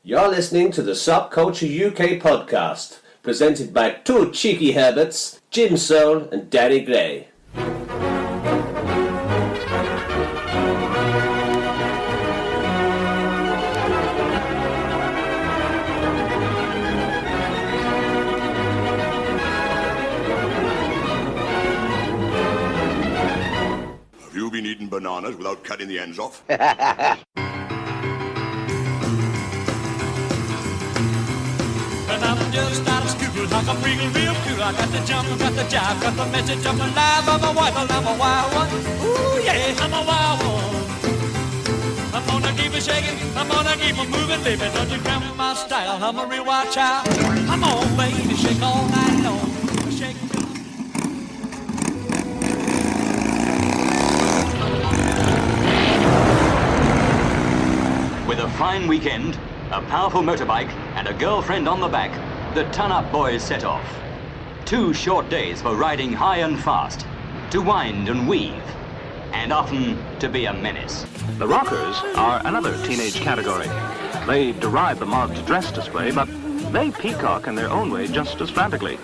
You're listening to the Subculture UK podcast, presented by two cheeky Herberts, Jim Soul and Danny Gray. Have you been eating bananas without cutting the ends off? And I'm just out of school, like I'm real cool. I got the jump, got the jive, got the message of my life. I'm a wild one, I'm a wild one. Ooh yeah, I'm a wild one. I'm gonna keep it shaking, I'm gonna keep it moving, baby. Don't you cramp my style, I'm a real wild child. I'm on, baby, shake all night long. Shake. With a fine weekend, a powerful motorbike, and a girlfriend on the back, the Ton-Up Boys set off. 2 short days for riding high and fast, to wind and weave, and often to be a menace. The rockers are another teenage category. They deride the mod's dress display, but they peacock in their own way just as frantically.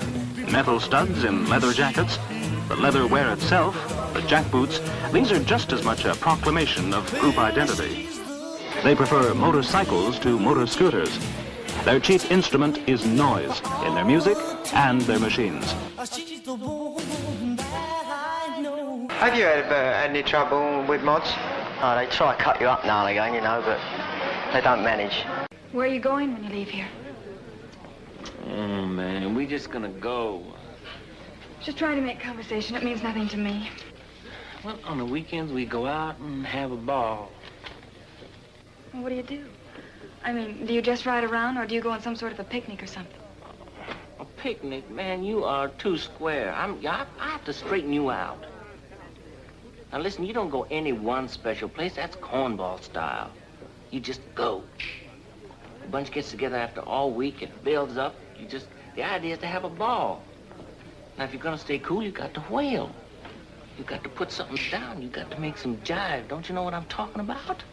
Metal studs in leather jackets, the leather wear itself, the jackboots, these are just as much a proclamation of group identity. They prefer motorcycles to motor scooters. Their chief instrument is noise in their music and their machines. Have you had any trouble with mods? Oh, they try to cut you up now and again, you know, but they don't manage. Where are you going when you leave here? Oh, man, we just gonna go. Just trying to make conversation. It means nothing to me. Well, on the weekends, we go out and have a ball. Well, what do you do? I mean, do you just ride around, or do you go on some sort of a picnic or something? A picnic? Man, you are too square. I have to straighten you out. Now, listen, you don't go any one special place. That's cornball style. You just go. The bunch gets together after all week. It builds up. The idea is to have a ball. Now, if you're gonna stay cool, you got to whale. You got to put something down. You got to make some jive. Don't you know what I'm talking about?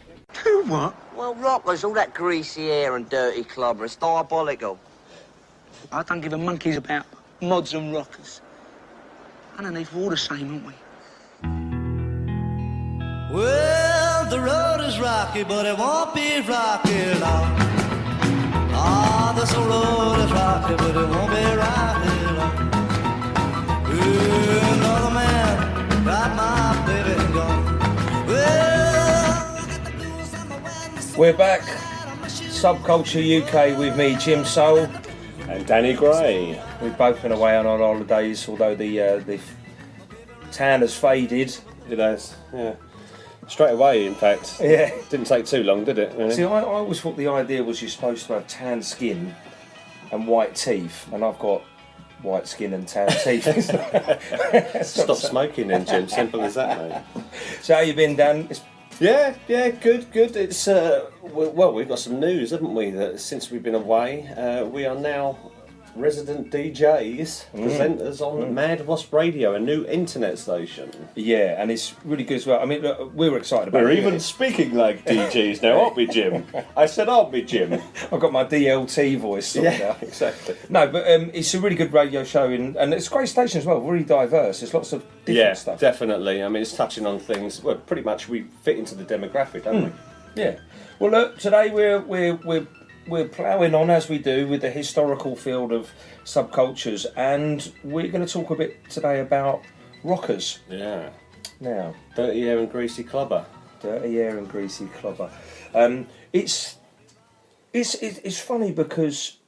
Do what? Well, rockers, all that greasy air and dirty clobber, it's diabolical. I don't give a monkeys about mods and rockers. Underneath, we're all the same, aren't we? Well, the road is rocky, but it won't be rocky long. Ah, this road is rocky, but it won't be rocky long. Another man got my baby gone. We're back, Subculture UK with me, Jim Soul. And Danny Gray. We've both been away on our holidays, although the tan has faded. It has, yeah. Straight away, in fact. Yeah. Didn't take too long, did it? Really? See, I always thought the idea was you're supposed to have tan skin and white teeth, and I've got white skin and tan teeth. Stop smoking then, Jim. Simple as that, mate. So how you been, Dan? Yeah, good. It's well, we've got some news, haven't we? That since we've been away, we are now resident DJs, presenters on Mad Wasp Radio, a new internet station. Yeah, and it's really good as well. I mean, look, we were excited about it. We're even speaking like DJs now, aren't we, Jim? I said, aren't we, Jim? I've got my DLT voice sorted out. Exactly. No, but it's a really good radio show, and it's a great station as well, really diverse. There's lots of different stuff. Yeah, definitely. I mean, it's touching on things, well, pretty much we fit into the demographic, don't we? Yeah. Well, look, today we're ploughing on, as we do, with the historical field of subcultures, and we're going to talk a bit today about rockers. Yeah. Now, Dirty Air and Greasy Clobber. Dirty Air and Greasy Clobber. It's funny because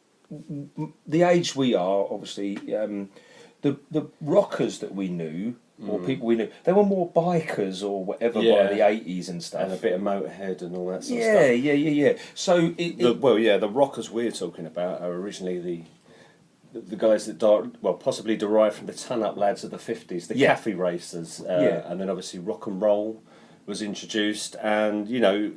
the age we are, obviously, the rockers that we knew, or people we knew, they were more bikers or whatever by the 80s and stuff. And a bit of Motorhead and all that sort of stuff. Yeah. So, the rockers we're talking about are originally the guys that possibly derived from the ton-up lads of the 50s, the cafe racers. And then obviously rock and roll was introduced, and, you know,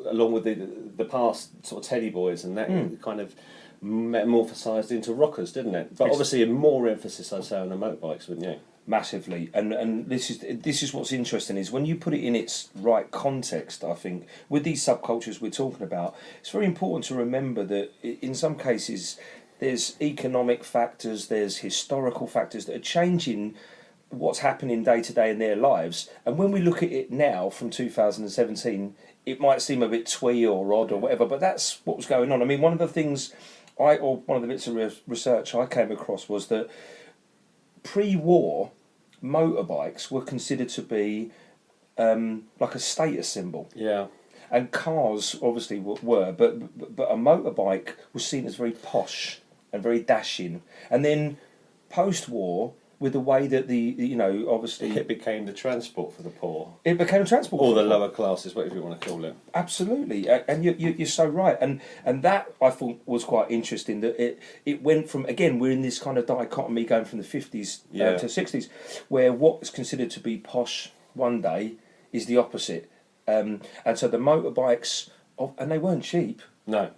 along with the past sort of Teddy Boys and that kind of metamorphosised into rockers, didn't it? But obviously more emphasis, I'd say, on the motorbikes, wouldn't you? Massively, and this is what's interesting is when you put it in its right context. I think with these subcultures we're talking about, it's very important to remember that in some cases there's economic factors, there's historical factors that are changing what's happening day to day in their lives. And when we look at it now from 2017, it might seem a bit twee or odd or whatever, but that's what was going on. I mean, one of the things one of the bits of research I came across was that pre-war, motorbikes were considered to be like a status symbol. Yeah. And cars obviously were, but a motorbike was seen as very posh and very dashing. And then post-war, with the way that obviously it became the transport for the poor. It became transport or for the lower classes, whatever you want to call it. Absolutely, and you're so right, and that I thought was quite interesting that it went from, again, we're in this kind of dichotomy going from the 50s to 60s, where what is considered to be posh one day is the opposite, and so the motorbikes, and they weren't cheap. No.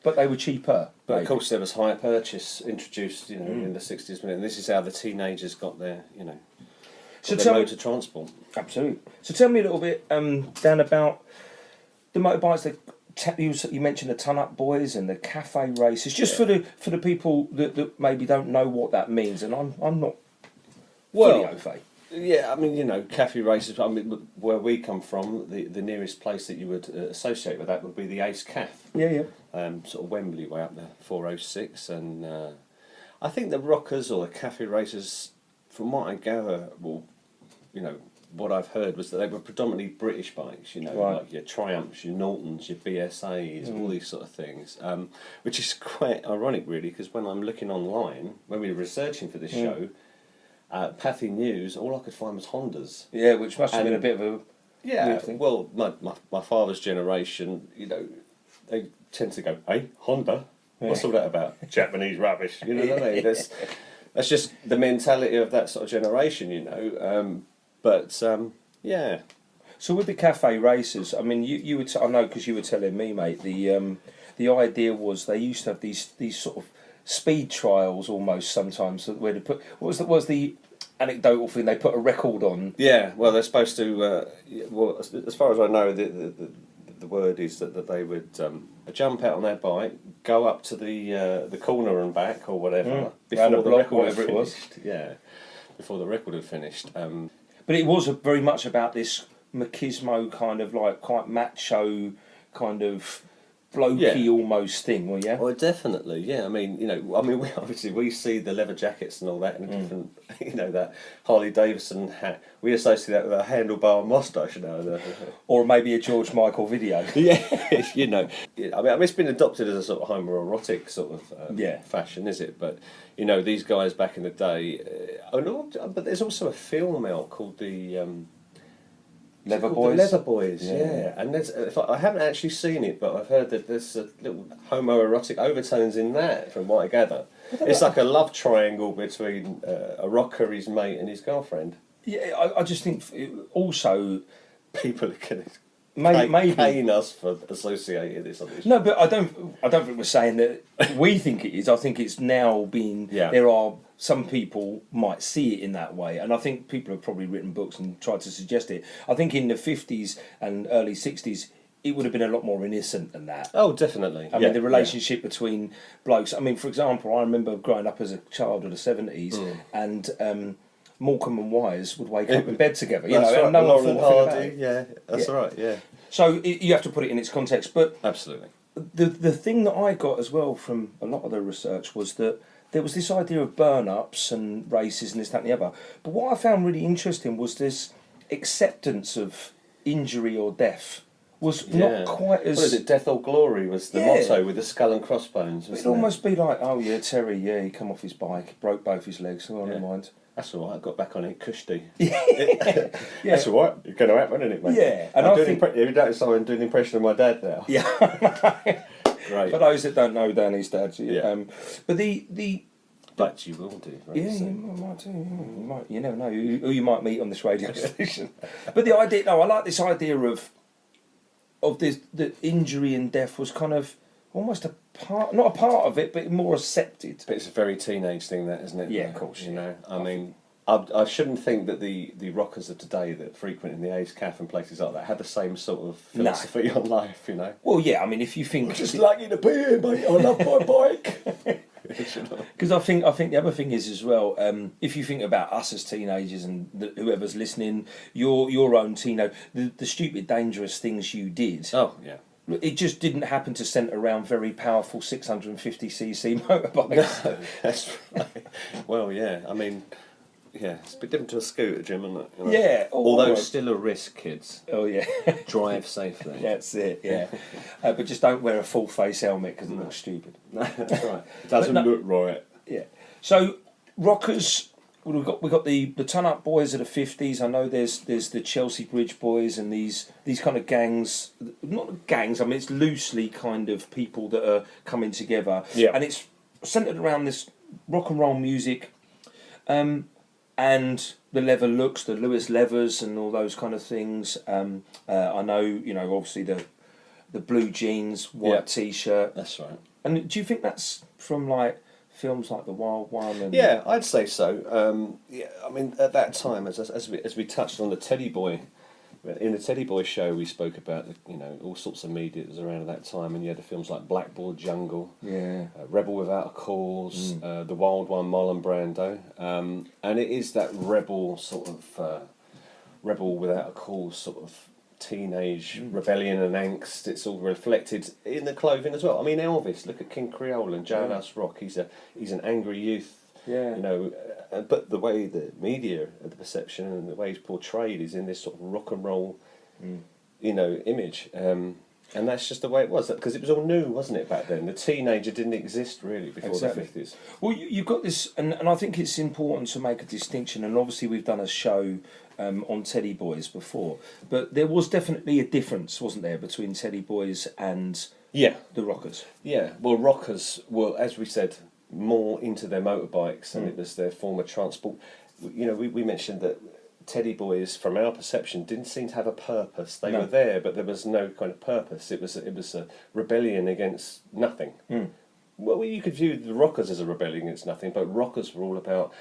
But they were cheaper. But of course, there was hire purchase introduced, in the 60s, and this is how the teenagers got their, motor transport. Absolutely. So tell me a little bit, Dan, about the motorbikes. You mentioned the ton-up boys and the cafe races. Just for the people that maybe don't know what that means, and I'm not fully au fait. Yeah, I mean, cafe races. I mean, where we come from, the nearest place that you would associate with that would be the Ace Cafe. Yeah. Sort of Wembley way up there, 406, and I think the rockers or the cafe racers, from what I gather, what I've heard was that they were predominantly British bikes. Right. Like your Triumphs, your Nortons, your BSAs, all these sort of things, which is quite ironic, really, because when I'm looking online, when we were researching for this show. Pathy News, all I could find was Hondas. Yeah, which must have been a bit of a weird thing. Well, my father's generation, they tend to go, "Hey, Honda, what's all that about? Japanese rubbish." You know what I mean? That's just the mentality of that sort of generation, yeah. So with the cafe races, I mean, you were I know because you were telling me, mate. The idea was they used to have these sort of speed trials almost sometimes where they put what was the anecdotal thing, they put a record on. Yeah, well, they're supposed to. Well, as far as I know, the word is that they would jump out on their bike, go up to the corner and back or whatever before the record had finished. Yeah, before the record had finished. But it was very much about this machismo kind of like quite macho kind of blokey almost thing, well, yeah? Well, definitely, yeah. I mean, we see the leather jackets and all that, and different, that Harley Davidson hat. We associate that with a handlebar moustache now. Or maybe a George Michael video. Yeah, I mean, it's been adopted as a sort of homoerotic sort of fashion, is it? But, these guys back in the day, but there's also a film out called the... Leather Boys? The Leather Boys, yeah. And I haven't actually seen it, but I've heard that there's a little homoerotic overtones in that, from what I gather. It's like a love triangle between a rocker, his mate, and his girlfriend. Yeah, I just think also... People are going to maybe cane us for associating this on this. No, but I don't think we're saying that we think it is. I think it's now been... Yeah. There are... Some people might see it in that way, and I think people have probably written books and tried to suggest it. I think in the 50s and early 60s, it would have been a lot more innocent than that. Oh, definitely. I mean, the relationship between blokes. I mean, for example, I remember growing up as a child of the 70s, and Morecambe and Wise would wake up in bed together. You know, right. and no one Lauren thought Hardy, about it. yeah, that's right, yeah. So you have to put it in its context. But absolutely. The thing that I got as well from a lot of the research was that there was this idea of burn-ups and races and this, that and the other. But what I found really interesting was this acceptance of injury or death was not quite as... What is it, death or glory was the motto with the skull and crossbones, wasn't It'd almost be like, oh yeah, Terry, he come off his bike, broke both his legs, oh, never mind. That's all right, I got back on it, cushy. Yeah. That's all right, it's going to happen, isn't it, mate? Yeah. And I think... Have you noticed I'm doing an impression of my dad now? Yeah. Great. For those that don't know Danny's dad, but the but you will do. Yeah, you might do. You never know who you might meet on this radio station. But the idea, I like this idea of this, the injury and death was kind of almost a part, not a part of it, but more accepted. But it's a very teenage thing, that, isn't it? Yeah, of course. You know, I mean, I shouldn't think that the rockers of today that frequent in the A's Cafe and places like that have the same sort of philosophy on life, you know. Well, yeah, I mean, if you think... I'm just lucky to be here, mate. I love my bike. Because I think the other thing is as well, if you think about us as teenagers and whoever's listening, your own teenage, the stupid, dangerous things you did. Oh, yeah. It just didn't happen to centre around very powerful 650cc motorbikes. No, that's right. Well, yeah, I mean... Yeah, it's a bit different to a scooter, Jim, isn't it? You know? Yeah. Although still a risk, kids. Oh, yeah. Drive safely. That's it, yeah. But just don't wear a full face helmet because it looks stupid. No, that's right. It doesn't look right. Yeah. So, rockers, we've got the Ton Up Boys of the 50s. I know there's the Chelsea Bridge Boys and these kind of gangs. Not gangs, I mean, it's loosely kind of people that are coming together. Yeah. And it's centred around this rock and roll music. And the leather looks, the Lewis leathers and all those kind of things. I know, you know, obviously the blue jeans, white T-shirt. That's right. And do you think that's from like films like The Wild One? And yeah, I'd say so. Yeah, I mean, at that time, as we touched on the Teddy Boy, in the Teddy Boy show, we spoke about all sorts of media that was around at that time, and you had the films like Blackboard Jungle, Rebel Without a Cause, The Wild One, Marlon Brando, and it is that rebel sort of Rebel Without a Cause sort of teenage rebellion and angst. It's all reflected in the clothing as well. I mean, Elvis, look at King Creole and Jailhouse Rock. He's an angry youth. Yeah. You know, but the way the media, the perception and the way he's portrayed is in this sort of rock and roll, image. And that's just the way it was, because it was all new, wasn't it, back then? The teenager didn't exist, really, before the 50s. Well, you've got this, and I think it's important to make a distinction, and obviously we've done a show on Teddy Boys before, but there was definitely a difference, wasn't there, between Teddy Boys and the rockers? Yeah, well, rockers were, as we said, more into their motorbikes, and it was their form of transport. You know, we mentioned that Teddy Boys, from our perception, didn't seem to have a purpose. They were there, but there was no kind of purpose. It was a rebellion against nothing. Well, you could view the rockers as a rebellion against nothing, but rockers were all about...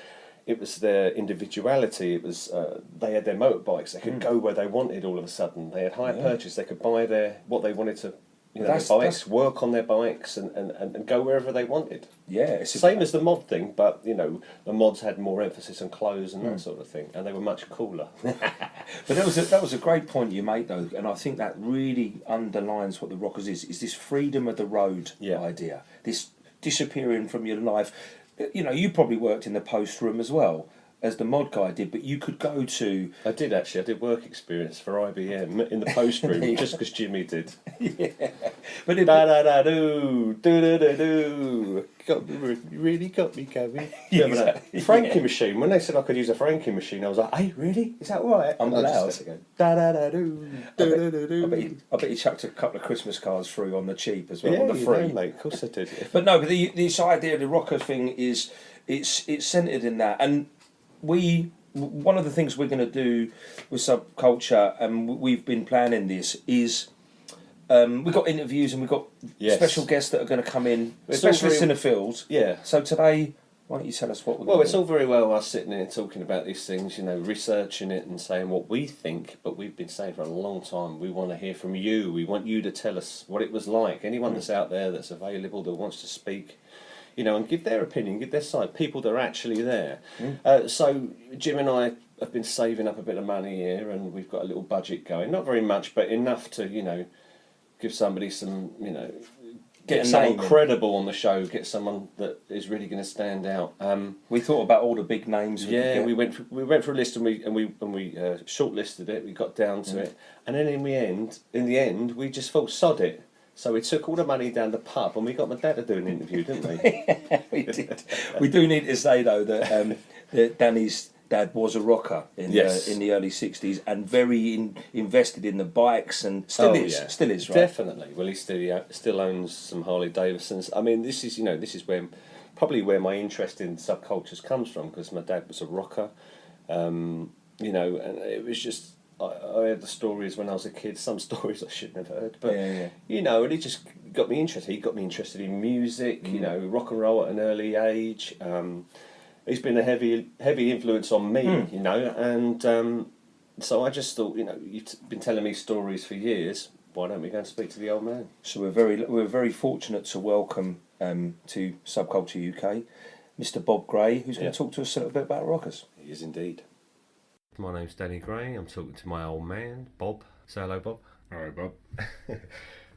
It was their individuality. It was they had their motorbikes. They could go where they wanted. All of a sudden, they had hire purchase. They could buy what they wanted to. Their bikes, work on their bikes, and go wherever they wanted. Yeah, it's same as the mod thing, but the mods had more emphasis on clothes and that sort of thing, and they were much cooler. But that was a great point you made, though, and I think that really underlines what the rockers is this freedom of the road idea, this disappearing from your life. You know, you probably worked in the post room as well, as the mod guy did, but you could go to... I did, actually. I did work experience for IBM in the post room, just because Jimmy did. Yeah. But da-da-da-doo, do-da-da-doo. You really got me, Gabby. Franking machine. When they said I could use a franking machine, I was like, hey, really? Is that right? I'm allowed. Da-da-da-doo, do-da-da-doo. I bet you chucked a couple of Christmas cards through on the cheap as well, on the free. Yeah, mate. Of course I did. But no, but this idea of the rocker thing is... It's centred in that, and one of the things we're going to do with Subculture, and we've been planning this, is we've got interviews and we've got special guests that are going to come in, specialists in the field. Yeah. So today, why don't you tell us what we're going to do? Well, it's all very well us sitting here talking about these things, researching it and saying what we think, but we've been saying for a long time, we want to hear from you. We want you to tell us what it was like. Anyone that's out there that's available, that wants to speak, and give their opinion, give their side, people that are actually there. So Jim and I have been saving up a bit of money here, and we've got a little budget going. Not very much, but enough to, give somebody some, get someone credible on the show, get someone that is really going to stand out. We thought about all the big names. We went for a list, and we shortlisted it. We got down to it, and then in the end, we just thought, sod it. So we took all the money down the pub, and we got my dad to do an interview, didn't we? We did. We do need to say though that Danny's dad was a rocker in the early '60s, and very invested in the bikes, and still is, right? Definitely. Well, he still owns some Harley Davidsons. I mean, this is where my interest in subcultures comes from, because my dad was a rocker, and it was just. I heard the stories when I was a kid, some stories I shouldn't have heard, but and it just got me interested. He got me interested in music, rock and roll at an early age. he's been a heavy influence on me, you know, and so I just thought, you know, you've been telling me stories for years. Why don't we go and speak to the old man? So we're very fortunate to welcome to Subculture UK, Mr. Bob Gray, who's going to talk to us a little bit about rockers. He is indeed. My name's Danny Gray. I'm talking to my old man, Bob. Say hello, Bob. Hello, Bob.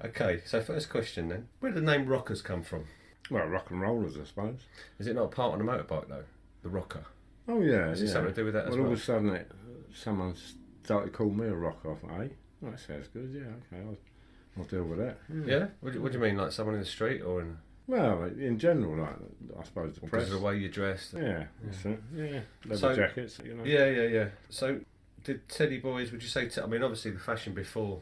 Okay, so first question then. Where did the name rockers come from? Well, rock and rollers, I suppose. Is it not a part on a motorbike though? The rocker? Oh, yeah. Is it something to do with that as well? All of a sudden, someone started calling me a rocker. I thought, hey, that sounds good, yeah, okay, I'll deal with that. Yeah? What do you mean, like someone in the street or in... Well, in general, like, I suppose the press. Because of the way you're dressed? Yeah, that's it, yeah. Leather jackets, you know. Yeah. So, did Teddy Boys, would you say... I mean, obviously the fashion before,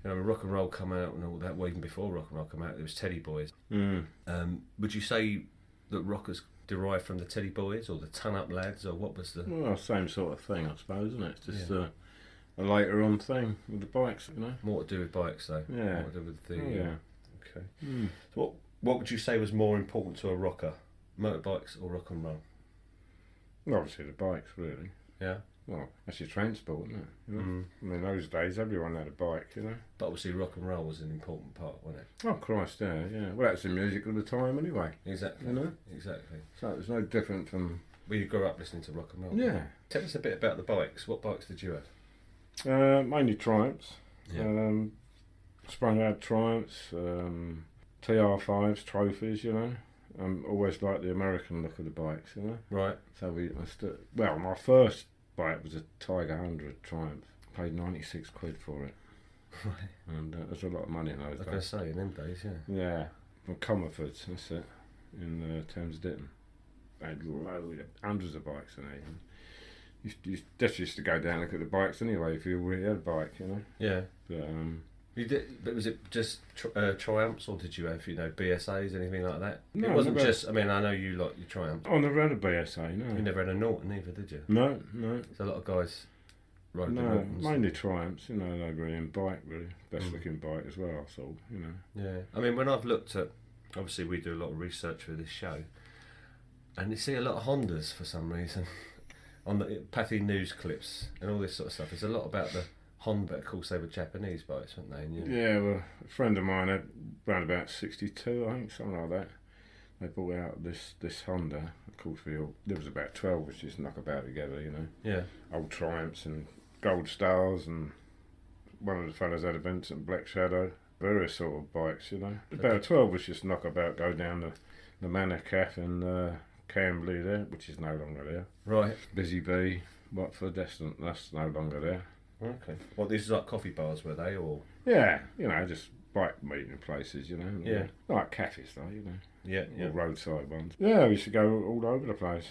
you know, rock and roll come out and all that, well, even before rock and roll come out, there was Teddy Boys. Would you say that rockers derived from the Teddy Boys or the ton-up lads, or what was the... Well, same sort of thing, I suppose, isn't it? It's just a later on thing with the bikes, you know. More to do with bikes, though. Yeah. More to do with the... yeah. Okay. So what would you say was more important to a rocker, motorbikes or rock and roll? Well, obviously the bikes, really. Yeah. Well, that's your transport, isn't it? You know? I mean, those days everyone had a bike, you know. But obviously rock and roll was an important part, wasn't it? Oh Christ, yeah. Well, that's the music of the time, anyway. Exactly. You know. Exactly. So it was no different from. Well, you grew up listening to rock and roll. Yeah. Tell us a bit about the bikes. What bikes did you have? Mainly Triumphs. Yeah. Sprung out Triumphs, TR5s, trophies, you know. Always liked the American look of the bikes, you know. Right. So my first bike was a Tiger 100 Triumph. Paid 96 quid for it. Right. And there's a lot of money in those days. I was going to say, in them days, yeah. Yeah. From Comerfords, that's it, in Thames Ditton. They had hundreds of bikes in there. You just used to go down and look at the bikes anyway if you really had a bike, you know. Yeah. But, you did, but was it just Triumphs, or did you have, you know, BSAs, anything like that? No, it wasn't just. I mean, I know you like your Triumph. I never had a BSA, no. You never had a Norton either, did you? No. There's a lot of guys ride the No, Nortons. mainly Triumphs, you know, they were in bike, really. Best looking bike as well, so, you know. Yeah. I mean, when I've looked at, obviously we do a lot of research for this show, and you see a lot of Hondas for some reason on the Pathy news clips and all this sort of stuff. There's a lot about the Honda. Of course, they were Japanese bikes, weren't they? And Yeah, well, a friend of mine had around about 62, I think, something like that. They brought out this Honda. Of course, there was about 12 which just knock about together, you know. Yeah. Old Triumphs and Gold Stars, and one of the fellas had a Vincent Black Shadow. Various sort of bikes, you know. About 12 was just knock about, go down the Manor Cafe in Camberley there, which is no longer there. Right. Busy Bee, Watford, that's no longer there. Okay. Well, these are like coffee bars, were they, or? Yeah, you know, just bike meeting places, you know. Yeah. Like cafes, though, you know. Yeah. Or roadside ones. Yeah, we used to go all over the place.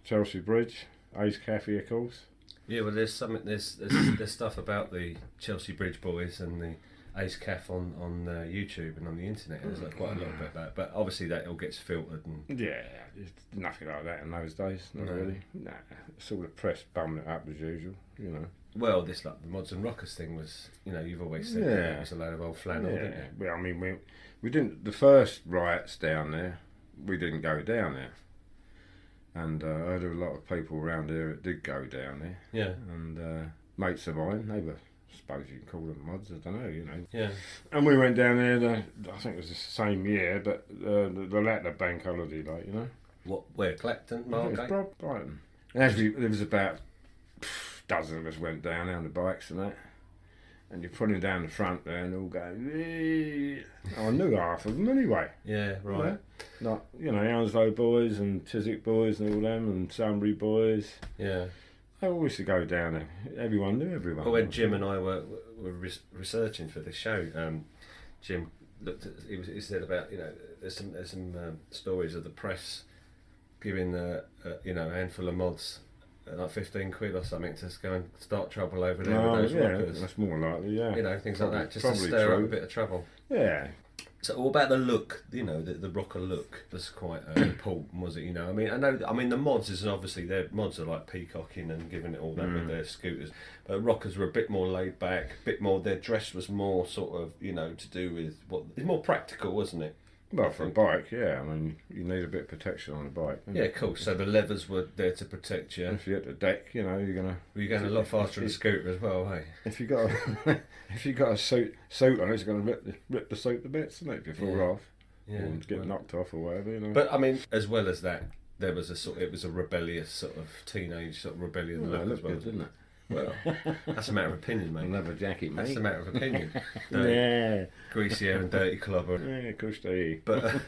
Chelsea Bridge, Ace Cafe, of course. Yeah, well, there's stuff about the Chelsea Bridge Boys and the Ace Cafe on YouTube and on the internet. There's like quite a lot about that, but obviously that all gets filtered and. Yeah, there's nothing like that in those days. Not really. Nah, sort of press bumming it up as usual, you know. Well, this like the Mods and Rockers thing was, you know, you've always said that it was a load of old flannel, didn't you? Well, I mean, we didn't. The first riots down there, we didn't go down there. And I heard of a lot of people around here that did go down there. Yeah. And mates of mine, they were, I suppose you can call them mods, I don't know, you know. Yeah. And we went down there, I think it was the same year, but the latter bank holiday, like, you know. What, where, Clacton, Margate? Brighton. And actually, there was about dozen of us went down on the bikes and that. And you're putting down the front there and all going, "Eee." I knew half of them anyway. Yeah, right. Like, you know, Hounslow boys and Chiswick boys and all them, and Sunbury boys. Yeah. I always used to go down there. Everyone knew everyone. Well, when Jim and I were researching for this show, Jim looked at, he said about, you know, there's some stories of the press giving you know, a handful of mods like 15 quid or something to go and start trouble over there with those rockers. That's more likely, yeah. You know, things like that, just to probably stir up true. a bit of trouble. Yeah. So what about the look? You know, the rocker look was quite important, was it? You know, I mean, the mods is obviously their mods are like peacocking and giving it all that with their scooters, but rockers were a bit more laid back, a bit more. Their dress was more sort of, you know, to do with it's more practical, wasn't it? Well, for a bike, yeah. I mean, you need a bit of protection on a bike. Yeah, cool. So the leathers were there to protect you. If you hit the deck, you know, you're going a lot faster on a scooter as well, hey? If you got a suit on, it's going to rip the suit to bits, isn't it? If you fall off, or get knocked off or whatever, you know. But I mean, as well as that, there was it was a rebellious sort of teenage sort of rebellion look as well, didn't it? Well, that's a matter of opinion, mate. Leather jacket, mate. That's a matter of opinion. Yeah. Greasy hair and dirty clobber. Yeah, of course they. But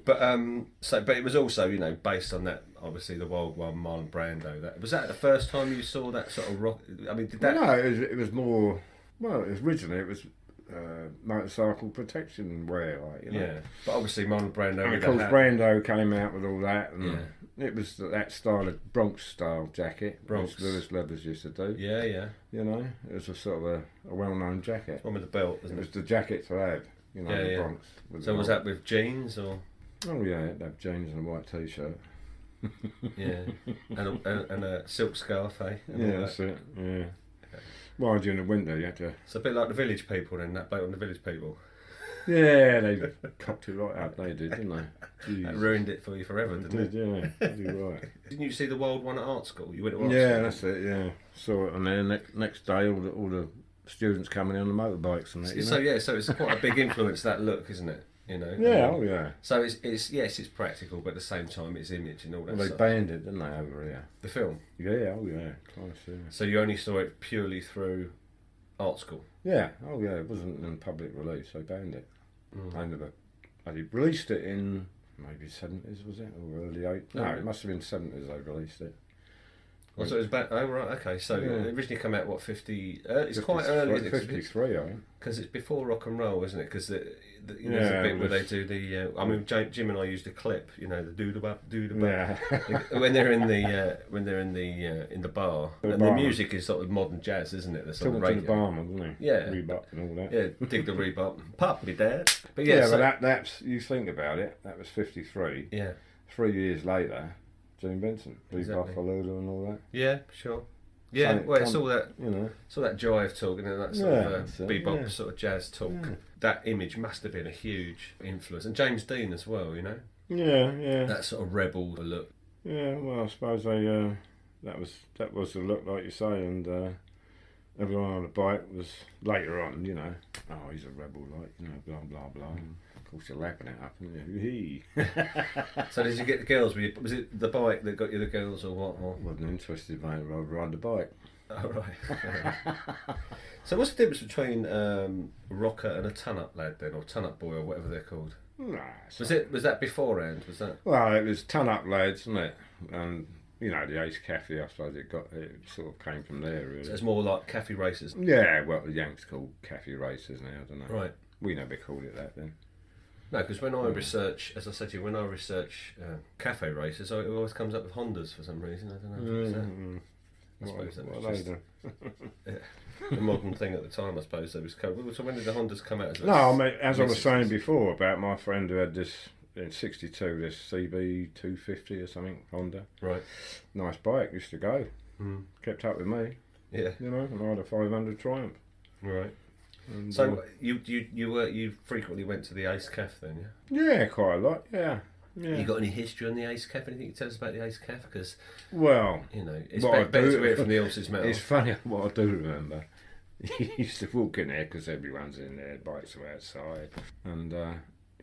it was also, you know, based on that, obviously the World War Marlon Brando. Was that the first time you saw that sort of rock? I mean, did that? No, it was more. Well, originally it was motorcycle protection wear, like, you know. Yeah, but obviously Marlon Brando. And of course, Brando came out with all that, and it was that style of Bronx style jacket. Bronx. Lewis Leathers used to do. Yeah, yeah. You know, it was a sort of a well-known jacket. One with the belt, isn't it? It was the jacket to have, you know, the Bronx. So was that with jeans or? Oh yeah, it'd have jeans and a white t-shirt. Yeah, and a silk scarf, eh? Yeah, that's it. Yeah. Well, during the winter, you had to. It's a bit like the Village People, then. That boat on the Village People. Yeah, they cocked it right up. They did, didn't they? Jeez. That ruined it for you forever, didn't it? Yeah, you're right. Didn't you see the Wild One at art school? You went to art Yeah, school? that's it. Yeah, saw it, and then next day, all the students coming in on the motorbikes and that. You know? So it's quite a big influence, that look, isn't it? You know. Yeah, oh yeah. So it's practical, but at the same time it's image and all that. Well, they stuff. banned it, didn't they, over here? The film. Yeah, oh yeah, class. Yeah. So you only saw it purely through art school. Yeah, oh yeah, it wasn't in public release. They banned it. They released it in maybe 70s, was it, or early 80s? No, it must have been 70s. They released it. Oh, so it was back. Oh right, okay. So it originally came out 50. It's quite early, isn't it? 53, I think. Because it's before rock and roll, isn't it? Because there's a bit where they do the. I mean, Jim and I used a clip. You know, the doo-da-bop. Yeah. when they're in the bar, and the music is sort of modern jazz, isn't it? The sort of Talking to the barman, wasn't he? Yeah. Rebop and all that. Yeah, dig the rebop. Pop me, Dad. But but that's, you think about it, that was 53. Yeah. 3 years later, Gene Vincent, Exactly. Buffalo and all that. Yeah, sure. Yeah, well, it's all that, you know, it's all that jive talk and that sort of bebop sort of jazz talk. Yeah. That image must have been a huge influence, and James Dean as well, you know. Yeah. That sort of rebel look. Yeah, well, I suppose they that was the look, like you say, and everyone on the bike was later on, you know. Oh, he's a rebel, like, you know, blah blah blah. Of course, you're lapping it up, and you. So did you get the girls? Was it the bike that got you the girls, or what? Or? Wasn't interested, mate. I'd ride the bike. Oh right. So what's the difference between a rocker and a ton-up lad then, or ton-up boy, or whatever they're called? Nah, was that beforehand? Was that? Well, it was ton-up lads, wasn't it? And you know, the Ace Cafe, I suppose it sort of came from there, really. So it's more like cafe racers. Yeah, well, the Yanks call cafe racers now, I don't know. Right. We never called it that then. No, because when I research, as I said to you, when I research cafe races, it always comes up with Hondas for some reason. I don't know. I suppose that was just the modern thing at the time. I suppose that was cool. So when did the Hondas come out? No, I mean, as I was saying before about my friend who had this in '62, this CB 250 or something Honda. Right. Nice bike, used to go. Kept up with me. Yeah. You know, and I had a 500 Triumph. Right. And so you frequently went to the Ace Cafe then, yeah? Yeah, quite a lot. Yeah. You got any history on the Ace Cafe? Anything you tell us about the Ace Cafe? Because well, you know, it's better to hear it from the horse's mouth. It's funny what I do remember. You used to walk in there because everyone's in there, bikes are outside, and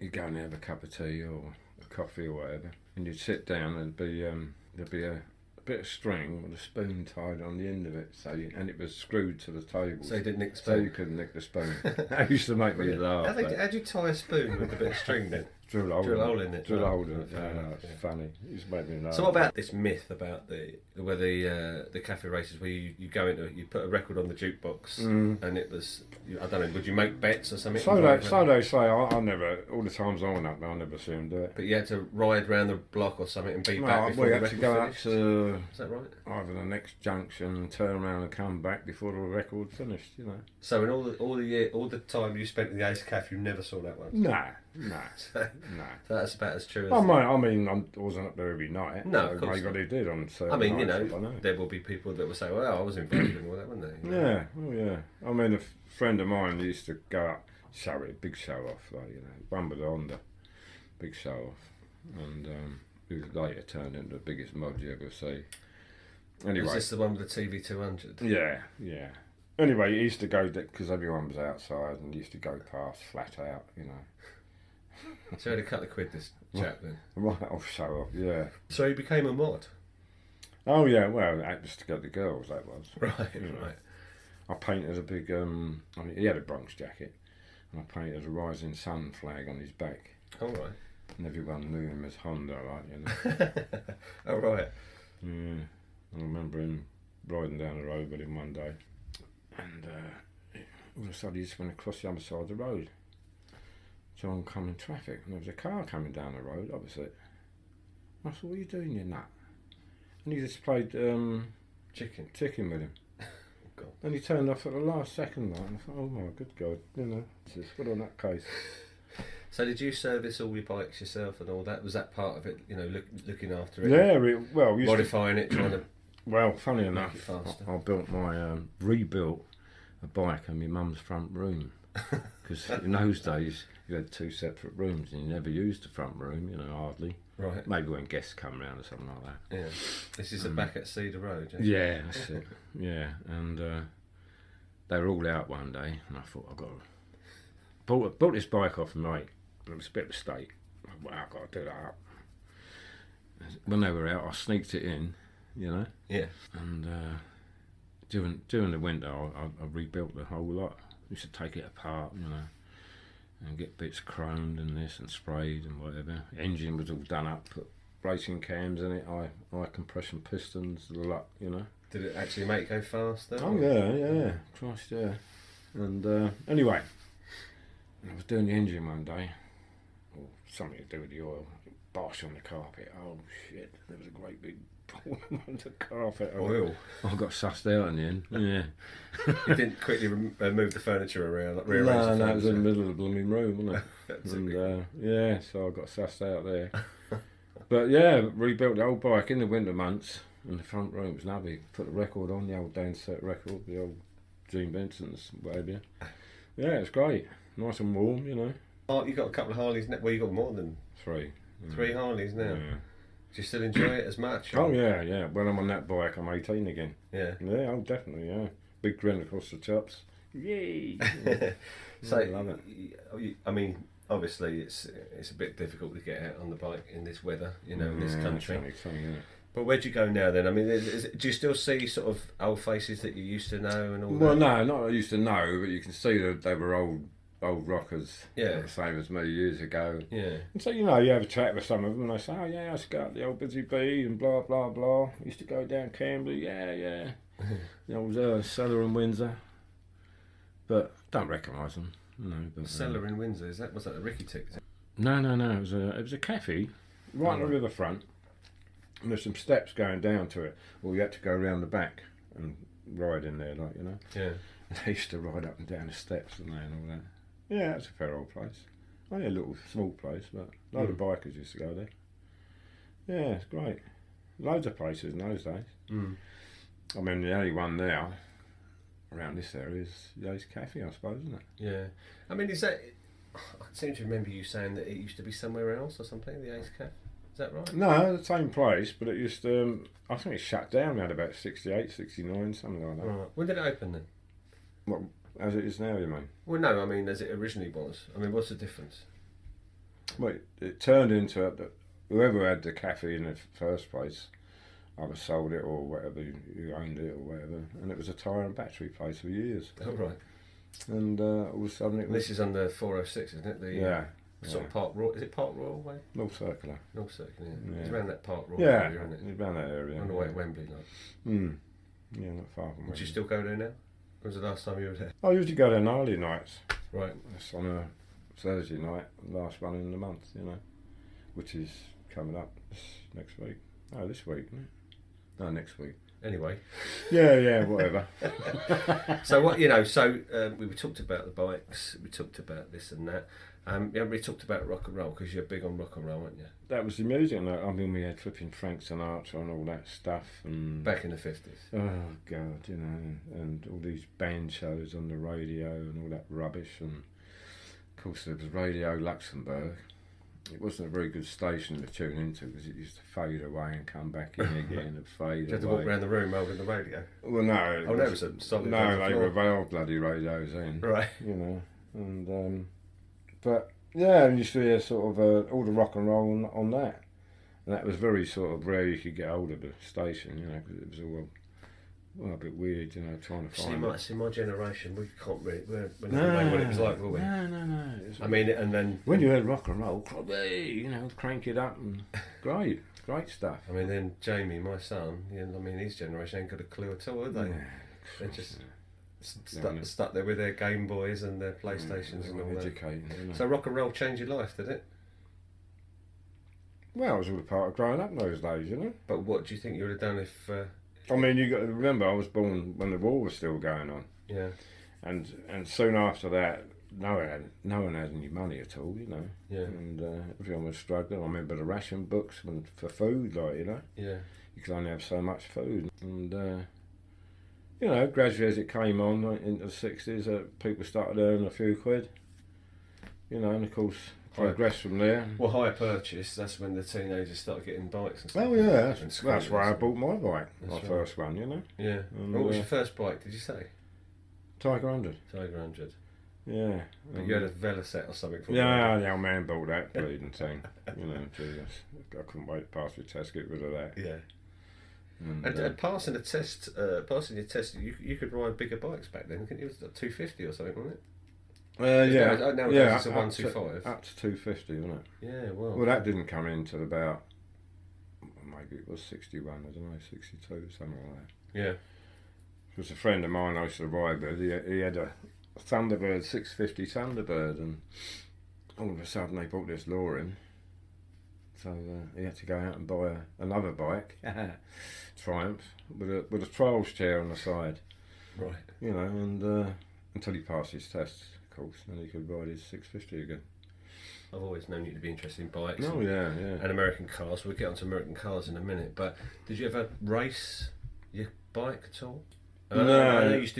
you'd go and have a cup of tea or a coffee or whatever, and you'd sit down and there'd be a bit of string with a spoon tied on the end of it, and it was screwed to the table. So you didn't nick the spoon? So you couldn't nick the spoon. That used to make me laugh. How do you tie a spoon with a bit of string then? Drill a hole in it. Drill a hole in it. It's funny. It used to make me laugh. So what about this myth about the cafe races where you go into you put a record on the jukebox and it was, I don't know, would you make bets or something? So they say. I never, all the times I went up there, I never see them do it. But you had to ride round the block or something and be back before the record finished? We had to go up to, is that right? Either the next junction, turn around and come back before the record finished, you know. So in all the time you spent in the Ace Cafe, you never saw that once? No. So that's about as true as... I mean, I wasn't up there every night. No, of course maybe they did on certain I mean, nights, you know, there will be people that will say, well, I was involved in all that, weren't they? Yeah, oh yeah. I mean, a friend of mine used to go up, big show off, like, you know, one with a Honda. big show off, and he was later turned into the biggest mod you ever see. Anyway, is this the one with the TV200? Yeah. Anyway, he used to go because everyone was outside, and he used to go past flat out, you know. So he had a couple of quid, this chap then. Right off show off, yeah. So he became a mod. Oh yeah, well, that was to get the girls. That was right. I painted a big. I mean, he had a Bronx jacket, and I painted a rising sun flag on his back. All right. And everyone knew him as Honda, like, you know. Oh right. Yeah. I remember him riding down the road with him one day, and all of a sudden he just went across the other side of the road to oncoming traffic, and there was a car coming down the road opposite. I thought, what are you doing, you nut? And he just played chicken with him. God. And he turned off at the last second, like, and I thought, oh my good God, you know, just put on that case. So did you service all your bikes yourself and all that? Was that part of it, you know, looking after it? Yeah, well, modifying it, trying to... Well, funny enough, I built rebuilt a bike in my mum's front room, because in those days you had 2 separate rooms and you never used the front room, you know, hardly. Right. Maybe when guests come round or something like that. Yeah. This is the back at Cedar Road. Yeah, that's it. Yeah, and they were all out one day, and I thought bought this bike off my mate, but it was a bit of a mistake. Well, I've got to do that up. When they were out, I sneaked it in. You know? Yeah. And during the winter, I rebuilt the whole lot. I used to take it apart, you know, and get bits chromed and this and sprayed and whatever. The engine was all done up, put racing cams in it, high compression pistons, the lot, you know. Did it actually make it go faster? Oh, yeah. Christ, yeah. And anyway, I was doing the engine one day, or something to do with the oil, bosh on the carpet. Oh, shit, there was a great big on the carpet. Oil. I got sussed out in the end. Yeah. You didn't quickly move the furniture around? Like No, it was in the middle of the blooming room, wasn't it? And yeah, so I got sussed out there. But yeah, rebuilt the old bike in the winter months, and the front room was lovely. Put the record on, the old Dan Set record, the old Gene Vincent's, whatever. Yeah, it's great. Nice and warm, you know. Oh, you got a couple of Harleys now. Well, you got more than 3. 3 Harleys now. Yeah. Do you still enjoy it as much? Oh yeah. When I'm on that bike, I'm 18 again. Yeah. Yeah, oh definitely, yeah. Big grin across the chops. Yay! So, I love it. I mean, obviously it's a bit difficult to get out on the bike in this weather, you know, in this country. Yeah. But where do you go now then? I mean, do you still see sort of old faces that you used to know and all that? Well, no, not I used to know, but you can see that they were old rockers, yeah, the same as me years ago. Yeah. And so, you know, you have a chat with some of them and they say, oh yeah, I used to go up the old Busy Bee and blah, blah, blah. I used to go down Camberley, yeah. The old cellar in Windsor. But don't recognise them, you know. But, cellar in Windsor, was that a Ricky Tick? No, it was a cafe right on the riverfront. And there's some steps going down to it. Well, you had to go around the back and ride in there, like, you know. Yeah. And they used to ride up and down the steps and all that. Yeah, it's a fair old place. Only a little small place, but a lot of bikers used to go there. Yeah, it's great. Loads of places in those days. I mean, the only one now around this area is the Ace Cafe, I suppose, isn't it? Yeah. I mean, is that... I seem to remember you saying that it used to be somewhere else or something, the Ace Cafe. Is that right? No, the same place, but it used to... I think it shut down around about 68, 69, something like that. Right. When did it open then? What, as it is now, you mean? Well, no, I mean, as it originally was. I mean, what's the difference? Well, it turned into whoever had the cafe in the first place either sold it or whatever, you owned it or whatever, and it was a tyre and battery place for years. Oh, right. And all of a sudden it was... This is on the 406, isn't it? The, sort of Park Royal. Is it Park Royal way? North Circular. North Circular, yeah. It's around that Park Royal area, isn't it? It's around that area. On the way at Wembley, like. Yeah, not far from Wembley. Would you still go there now? When was the last time you were there? I usually go there on early nights. Right. It's on a Thursday night, last one in the month, you know, which is coming up next week. Oh, this week, isn't it? No, next week. Anyway. Yeah, whatever. So what, you know, we talked about the bikes, we talked about this and that. We talked about rock and roll because you're big on rock and roll, aren't you? That was the music. I mean, we had flipping Frank Sinatra and all that stuff. And back in the 50s. Oh God, you know, and all these band shows on the radio and all that rubbish. And of course, there was Radio Luxembourg, it wasn't a very good station to tune into because it used to fade away and come back in again and fade Did you have to away. walk around the room holding the radio? Well, no. Oh, no, it was a solid. No, they were valve bloody radios then. Right. You know, and but yeah, and you used to hear sort of all the rock and roll on that, and that was very sort of rare you could get hold of the station, you know, because it was all a bit weird, you know, trying to find it. See, my generation, we can't really. We're never know what it was like, were we? No. I mean, and then when you heard rock and roll, you know, crank it up and great stuff. I mean, then Jamie, my son, I mean, his generation ain't got a clue at all, have they? Yeah, they're just stuck there with their Game Boys and their PlayStations and all that. So rock and roll changed your life, did it? Well, it was all a part of growing up in those days, you know. But what do you think you would have done if? I mean, you got to remember, I was born when the war was still going on. Yeah. And soon after that, no one had any money at all, you know. Yeah. And everyone was struggling. I remember the ration books for food, like, you know. Yeah. You could only have so much food. And, you know, gradually as it came on into the 60s, people started earning a few quid. You know, and of course, progressed from there. Well, hire purchase, that's when the teenagers started getting bikes and stuff. Oh, yeah, that's why I bought my bike, first one, you know. Yeah. And, what was your first bike, did you say? Tiger 100. Tiger 100. Yeah. But you had a Velocet or something from Yeah, the old man bought that bleeding thing. You know, Jesus. I couldn't wait to pass the test, get rid of that. Yeah. And passing the test, you could ride bigger bikes back then, couldn't you? It was like 250 or something, wasn't it? Nowadays it's a 125. Up to 250, wasn't it? Yeah, well. Well, that didn't come in till about, maybe it was 61, I don't know, 62, something like that. Yeah. It was a friend of mine I used to ride with. He had a Thunderbird, 650 Thunderbird, and all of a sudden they brought this law in. So he had to go out and buy another bike, Triumph, with a trials chair on the side. Right. You know, and until he passed his test, of course, then he could ride his 650 again. I've always known you to be interested in bikes. Oh, yeah. And American cars. We'll get onto American cars in a minute. But did you ever race your bike at all? No.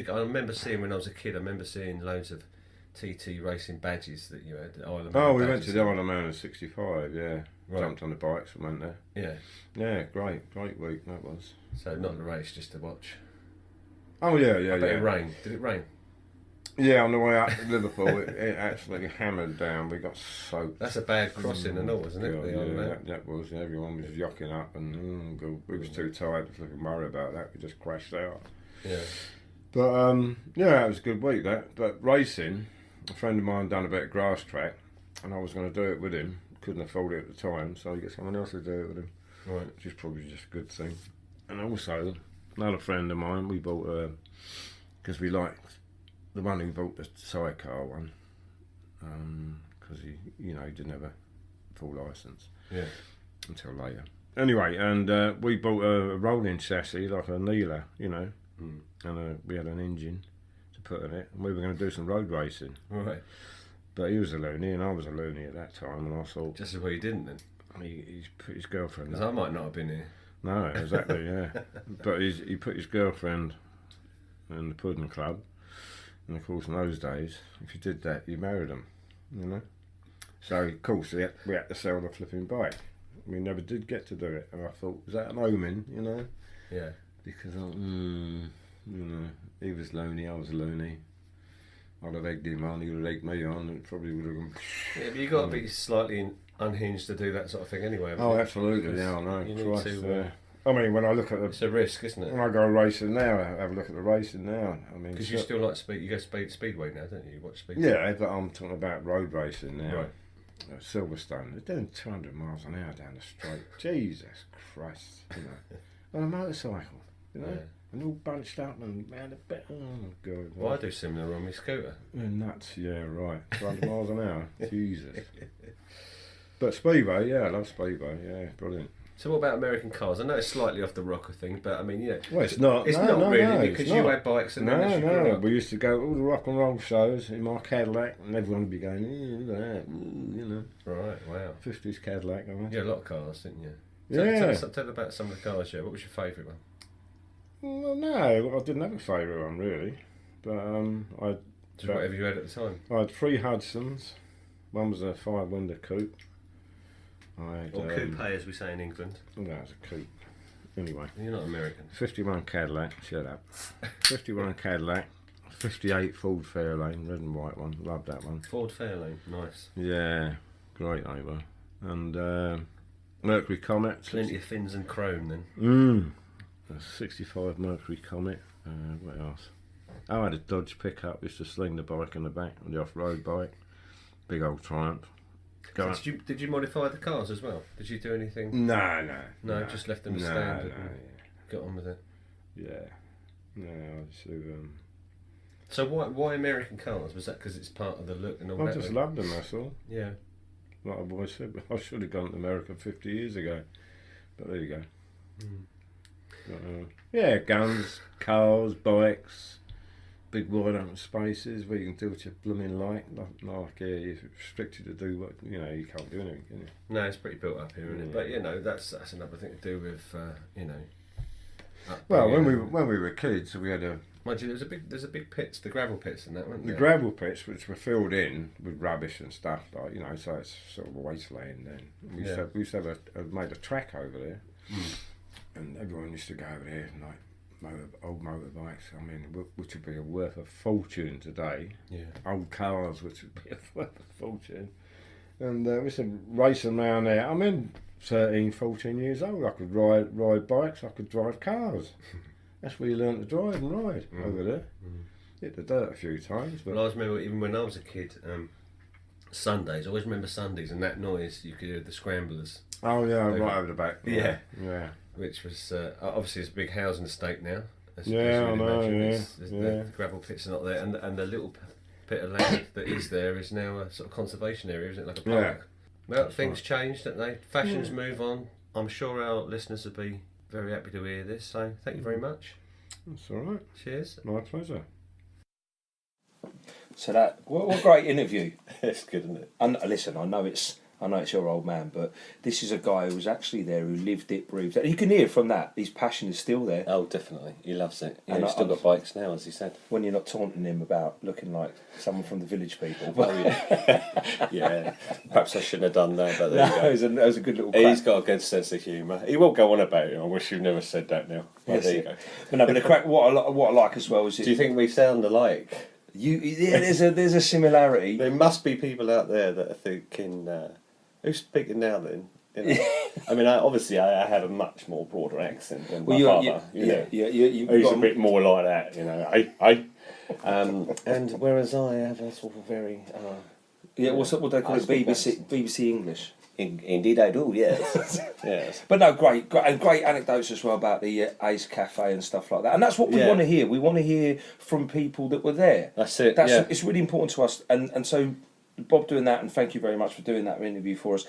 I remember seeing when I was a kid. I remember seeing loads of TT racing badges that you had. We went to the Isle of Man in '65. Yeah, right. Jumped on the bikes and went there. Yeah. Yeah, great week that was. So not the race, just to watch. Oh yeah. It rained. Did it rain? Yeah, on the way up to Liverpool, it actually hammered down. We got soaked. That's a bad crossing and all, isn't it? God, that was. Everyone was yocking up, and we was too tired to fucking worry about that. We just crashed out. Yeah. But it was a good week that. But racing, a friend of mine done a bit of grass track, and I was going to do it with him. Couldn't afford it at the time, so I get someone else to do it with him. Right. Which is probably just a good thing. And also, another friend of mine, we bought because we liked the one who bought the sidecar one, because he didn't have a full licence. Yeah. Until later. Anyway, and we bought a rolling chassis, like a Neela, you know, and we had an engine to put in it, and we were going to do some road racing. Right. But he was a loony, and I was a loony at that time, and I thought... Just as well you didn't, then? He's put his girlfriend... Because I might not have been here. No, exactly, yeah. But he put his girlfriend in the pudding club, and of course in those days, if you did that, you married them, you know. So of course we had to sell the flipping bike. We never did get to do it, and I thought, was that an omen, you know? Yeah. Because he was loony, I was loony. I'd have egged him on, he would have egged me on, and it probably would have gone... Yeah, but you've got to be slightly unhinged to do that sort of thing anyway. Oh, absolutely, yeah, I know. You need to... I mean, when I look at the... It's a risk, isn't it? When I go racing now, I have a look at the racing now. I mean... Because you still like speed, you go speedway now, don't you? You watch speedway. Yeah, but I'm talking about road racing now. Right. Silverstone, they're doing 200 miles an hour down the straight. Jesus Christ, you know. On a motorcycle, you know. Yeah. And all bunched up and round a bit. Oh, God. Well, I do similar on my scooter. You're nuts, yeah, right. 200 miles an hour. Jesus. But Speedway, yeah, I love Speedway, yeah, brilliant. So what about American cars? I know it's slightly off the rocker thing, but I mean, you know... Well, it's not. It's not really, because you had bikes and then as you grew up... We used to go to all the rock and roll shows in my Cadillac, and everyone would be going, look at that, you know. Right, wow. 50s Cadillac, I mean. You had a lot of cars, didn't you? Yeah. Tell about some of the cars, yeah. What was your favourite one? Well, no, I didn't have a favourite one, really. But Just whatever you had at the time? I had 3 Hudsons. One was a 5-window coupe. I had, or coupe, as we say in England. Oh, that was a coupe. Anyway. You're not American. 51 Cadillac, shut up. 51 Cadillac, 58 Ford Fairlane, red and white one, loved that one. Ford Fairlane, nice. Yeah, great over. And Mercury Comet. Plenty of fins and chrome then. A 65 Mercury Comet. What else? Oh, I had a Dodge pickup, used to sling the bike in the back, the off-road bike. Big old Triumph. So did you modify the cars as well? Did you do anything? No, just left them standard. Got on with it. Yeah. No, I just do. So why American cars? Was that because it's part of the look and all that? I just loved them, that's all. Yeah. Like I've always said, I should have gone to America 50 years ago. But there you go. Yeah, guns, cars, bikes, big wide open spaces where you can do what you blooming like. Not like here, you're restricted to do what, you can't do anything, can you? No, it's pretty built up here, isn't it? But, that's another thing to do with, Well, when we were kids, we had a... Mind you, there's a big pits, the gravel pits and that, weren't there? The gravel pits, which were filled in with rubbish and stuff, like, so it's sort of a wasteland then. We used to have made a track over there, and everyone used to go over there and, old motorbikes, which would be worth a fortune today. Yeah. Old cars, which would be worth a fortune. And we used to race them around there. 13, 14 years old. I could ride bikes, I could drive cars. That's where you learn to drive and ride over there. Hit the dirt a few times. But I always remember, even when I was a kid, Sundays, I always remember Sundays and that noise, you could hear the scramblers. Oh yeah, right over the back. Yeah. Yeah. Which was, obviously it's a big housing estate now. As I know, The gravel pits are not there, and the little bit of land that is there is now a sort of conservation area, isn't it? Like a park. Well, things change, don't they? Fashions move on. I'm sure our listeners will be very happy to hear this, so thank you very much. That's all right. Cheers. My pleasure. So what a great interview. It's good, isn't it? And listen, I know it's your old man, but this is a guy who was actually there, who lived it, breathed it. You can hear from that, his passion is still there. Oh, definitely. He loves it. And he's still got bikes now, as he said. When you're not taunting him about looking like someone from the Village People. Oh, yeah. Yeah. Perhaps I shouldn't have done that, but there you go. That was a good little crack. He's got a good sense of humour. He won't go on about it. I wish you'd never said that now. But there you go. But the crack, what I like as well is... Do you think we sound alike? There's a similarity. There must be people out there that are thinking... who's speaking now then? Obviously I have a much more broader accent than my father. Who's a bit more like that, and whereas I have a sort of very... what they call it? BBC English. Indeed I do, yes. Yes. But no, great anecdotes as well about the Ace Cafe and stuff like that. And that's what we want to hear. We want to hear from people that were there. That's it, It's really important to us. And so Bob doing that, and thank you very much for doing that interview for us,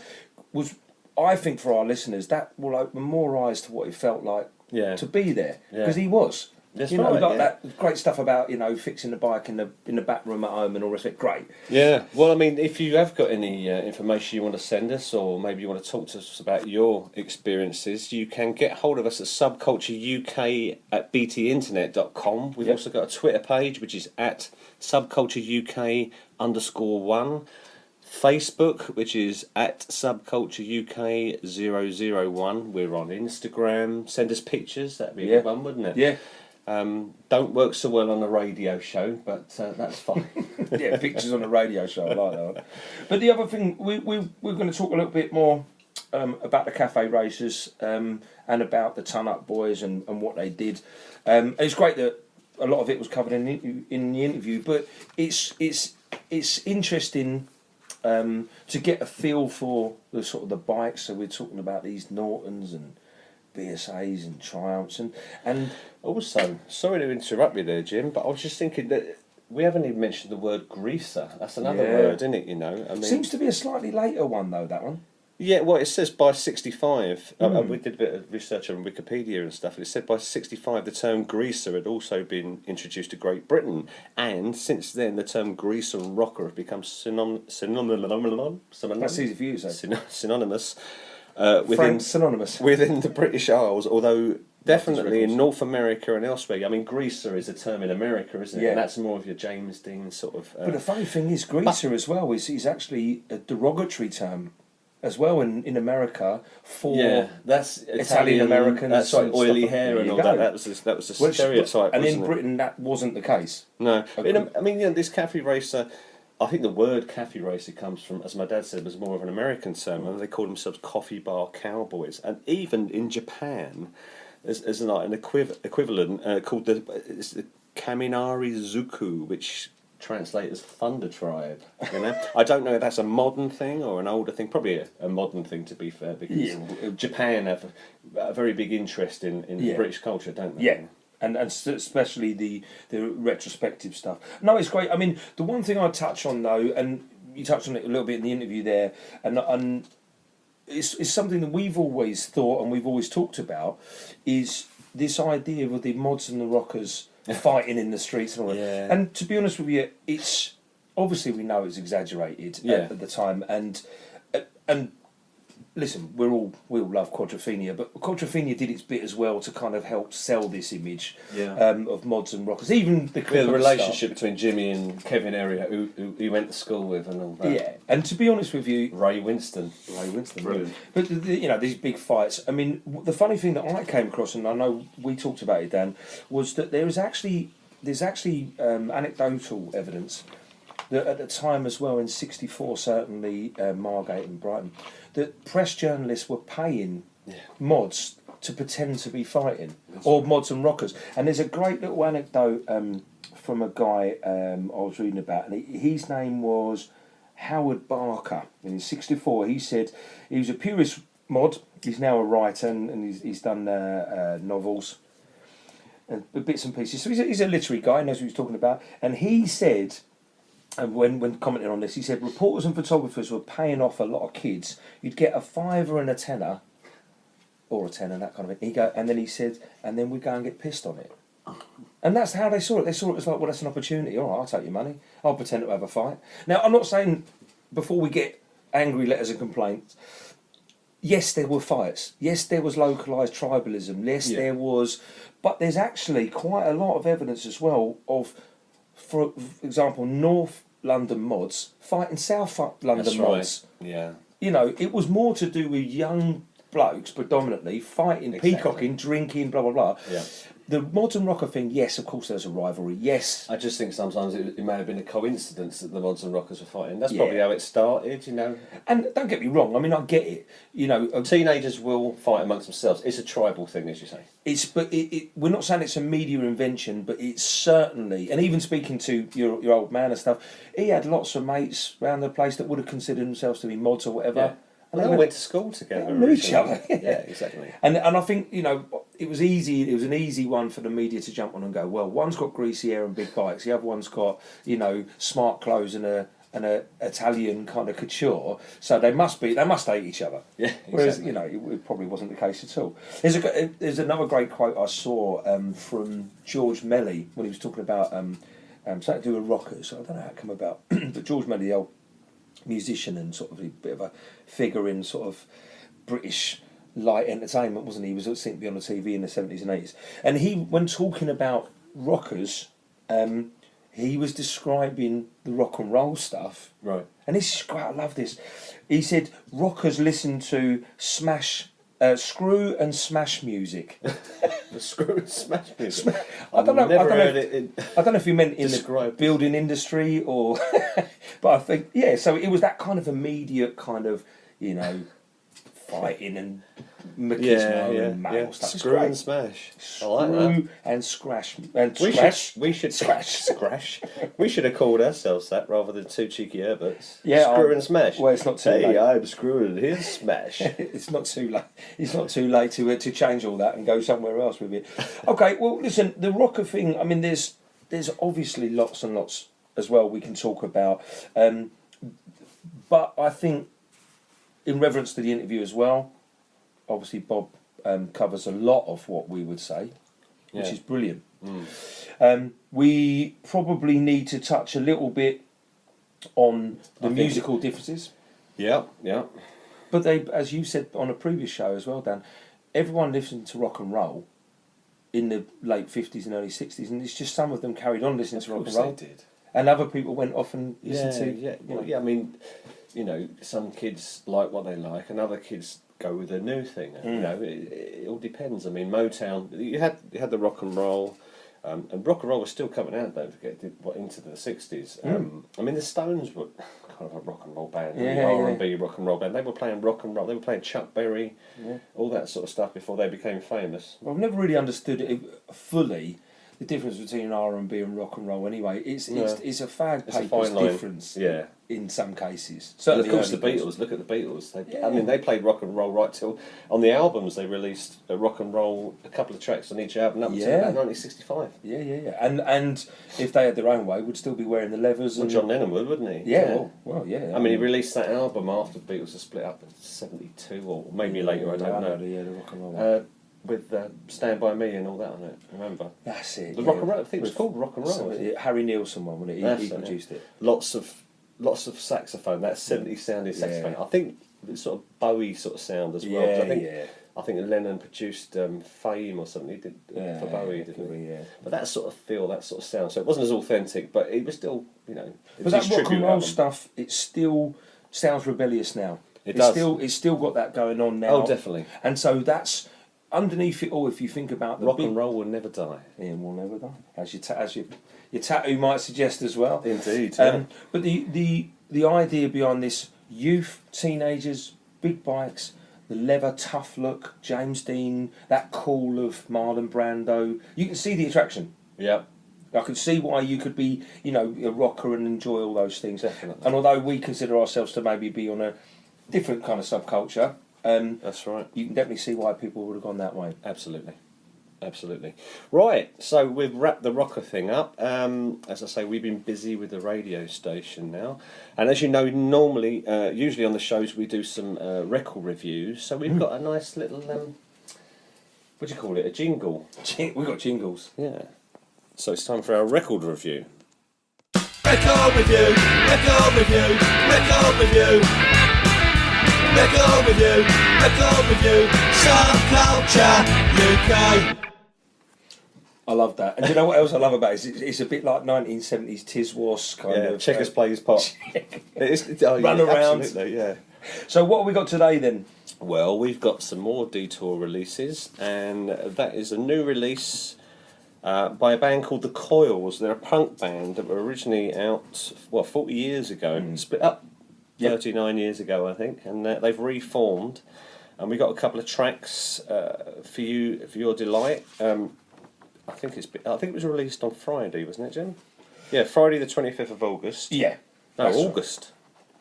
was, I think, for our listeners, that will open more eyes to what it felt like to be there. Because he was. That's that great stuff about fixing the bike in the back room at home and all this. Great. Yeah. Well, if you have got any information you want to send us, or maybe you want to talk to us about your experiences, you can get hold of us at subcultureuk@btinternet.com. We've also got a Twitter page, which is at subcultureuk_1. Facebook, which is at subcultureuk001. We're on Instagram. Send us pictures. That'd be a good one, wouldn't it? Yeah. Don't work so well on a radio show, but that's fine. Yeah, pictures on a radio show, I like that. But the other thing, we're going to talk a little bit more about the cafe races and about the Ton Up Boys and what they did. And it's great that a lot of it was covered in the interview, but it's interesting to get a feel for the sort of the bikes. So we're talking about these Nortons and BSAs and Triumphs and also, sorry to interrupt you there, Jim, but I was just thinking that we haven't even mentioned the word greaser. That's another word, isn't it? Seems to be a slightly later one though, that one. Yeah, well, it says by 65. We did a bit of research on Wikipedia and stuff. It said by 65 the term greaser had also been introduced to Great Britain, and since then the term greaser and rocker have become synonymous. That's easy for you to say. Synonymous. Synonymous within the British Isles, although definitely in North America and elsewhere. Greaser is a term in America, isn't it? Yeah. And that's more of your James Dean sort of... But the funny thing is, greaser as well is actually a derogatory term as well in America for that's Italian Americans. Sorry, and oily stuff. hair and There all you that. go. That was a stereotype. And in wasn't it? Britain, that wasn't the case. No, I mean, this cafe racer. I think the word cafe racer comes from, as my dad said, was more of an American term. And they called themselves coffee bar cowboys. And even in Japan, there's an equivalent called the Kaminari Zuku, which translates as Thunder Tribe. You know, I don't know if that's a modern thing or an older thing. Probably a modern thing, to be fair, because Japan have a very big interest in British culture, don't they? Yeah. And especially the retrospective stuff. No, it's great. I mean, the one thing I'd touch on though, and you touched on it a little bit in the interview there, and it's something that we've always thought and we've always talked about, is this idea of the mods and the rockers fighting in the streets and all that. Yeah. And to be honest with you, it's obviously we know it's exaggerated at the time, and listen, we all love Quadrophenia, but Quadrophenia did its bit as well to kind of help sell this image of mods and rockers. Even the relationship between Jimmy and Kevin Area, who he went to school with, and all that. Yeah, and to be honest with you, Ray Winston, brilliant. But these big fights. I mean, the funny thing that I came across, and I know we talked about it, Dan, was that there's actually anecdotal evidence that at the time as well in '64, certainly Margate and Brighton, that press journalists were paying mods to pretend to be fighting, or mods and rockers. And there's a great little anecdote from a guy I was reading about, and his name was Howard Barker. And in '64, he said he was a purist mod. He's now a writer, and he's done novels and bits and pieces. So he's a literary guy, knows what he's talking about. And he said, and when commenting on this, he said reporters and photographers were paying off a lot of kids. You'd get a £5 and a tenner, or a tenner, that kind of thing. And then he said, and then we'd go and get pissed on it. And that's how they saw it. They saw it as like, well, that's an opportunity. All right, I'll take your money. I'll pretend to have a fight. Now, I'm not saying, before we get angry letters and complaints, yes, there were fights. Yes, there was localised tribalism. Yes, there was. But there's actually quite a lot of evidence as well of, for example, North London mods fighting South London mods. Right. Yeah. You know, it was more to do with young blokes predominantly fighting, peacocking, drinking, blah, blah, blah. Yeah. The mods and rocker thing, yes, of course there's a rivalry, yes. I just think sometimes it may have been a coincidence that the mods and rockers were fighting. That's probably how it started, you know. And don't get me wrong, I mean, I get it. You know, teenagers will fight amongst themselves. It's a tribal thing, as you say. But we're not saying it's a media invention, but it's certainly, and even speaking to your old man and stuff, he had lots of mates around the place that would have considered themselves to be mods or whatever. Yeah. And they all went to school together. They knew each other. Yeah, exactly. And I think, you know, it was easy. It was an easy one for the media to jump on and go, well, one's got greasy hair and big bikes, the other one's got, you know, smart clothes and a Italian kind of couture. So they must hate each other. Yeah, exactly. Whereas, you know, it probably wasn't the case at all. There's another great quote I saw from George Melly when he was talking about something to do with rockers. I don't know how it came about, but George Melly, the old musician and sort of a bit of a figure in sort of British light entertainment, wasn't he? He was seen to be on the TV in the 70s and 80s. And he, when talking about rockers, he was describing the rock and roll stuff. Right. And this is great, I love this. He said, rockers listen to screw and smash music. The screw and smash music? I don't know if he meant in the building industry or... but I think, yeah, so it was that kind of immediate kind of, you know, fighting and machismo and male stuff. Screw and smash. I like that. Screw and scratch. And scratch. We should scratch. We should have called ourselves that rather than two cheeky Herberts. Yeah, screw and smash. Well, it's not too late. Hey, I'm screwing his smash. It's not too late. It's not too late to change all that and go somewhere else with it. Okay, well, listen, the rocker thing. I mean, there's obviously lots and lots as well we can talk about, but I think, in reference to the interview as well, obviously Bob covers a lot of what we would say, which is brilliant. We probably need to touch a little bit on the musical differences. Yeah. But they, as you said on a previous show as well, Dan, everyone listened to rock and roll in the late 50s and early 60s, and it's just some of them carried on listening to rock and roll. They did. and other people went off and listened to. Yeah, well, yeah. I mean, you know, some kids like what they like, and other kids go with a new thing. You know, it all depends. I mean, Motown. You had the rock and roll. And rock and roll was still coming out, don't forget, into the 60s. I mean, the Stones were kind of a rock and roll band, R&B rock and roll band. They were playing rock and roll, they were playing Chuck Berry, all that sort of stuff before they became famous. Well, I've never really understood it fully, the difference between R&B and rock and roll anyway. It's a fag paper's difference in some cases. Certainly, of course, the Beatles, look at the Beatles. I mean, they played rock and roll right till, on the albums, they released a rock and roll, a couple of tracks on each album, up until about 1965. Yeah. And if they had their own way, would still be wearing the leathers. Well, John Lennon would, wouldn't he? Yeah, well, yeah. I mean, he released that album after the Beatles had split up in 72, or maybe later, I don't know. Yeah, the rock and roll one. With Stand By Me and all that on it, remember? That's it. The rock and roll, I think it was called Rock and Roll. Harry Nilsson one, wasn't it? He produced it. Lots of saxophone, that 70s sounding saxophone. I think it's sort of Bowie sort of sound as well. I think Lennon produced Fame or something. He did for Bowie, didn't he? Yeah. But that sort of feel, that sort of sound. So it wasn't as authentic, but it was still, you know. But that rock and roll stuff, it still sounds rebellious now. It does. It's still got that going on now. Oh, definitely. And so that's underneath it all. If you think about the rock and roll will never die. Yeah, will never die. As your tattoo might suggest as well. Indeed. But the idea behind this: youth, teenagers, big bikes, the leather tough look, James Dean, that call of Marlon Brando. You can see the attraction. Yeah. I can see why you could be, you know, a rocker and enjoy all those things. Definitely. And although we consider ourselves to maybe be on a different kind of subculture, that's right. You can definitely see why people would have gone that way. Absolutely. Right, so we've wrapped the rocker thing up. As I say, we've been busy with the radio station now. And as you know, normally, usually on the shows, we do some record reviews. So we've got a nice little, what do you call it, a jingle? We've got jingles. Yeah. So it's time for our record review. Record review, record review, record review. Record review, Subculture UK. I love that. And do you know what else I love about it? It's a bit like 1970s Tiswas kind of... Checkers Plays Pop. Run around. Absolutely, yeah. So what have we got today then? Well, we've got some more Detour releases, and that is a new release by a band called The Coils. They're a punk band that were originally out, 40 years ago, split up 39 years ago, I think, and they've reformed. And we got a couple of tracks for your delight. I think it was released on Friday, wasn't it, Jim? Yeah, Friday the 25th of August. Yeah. No, August.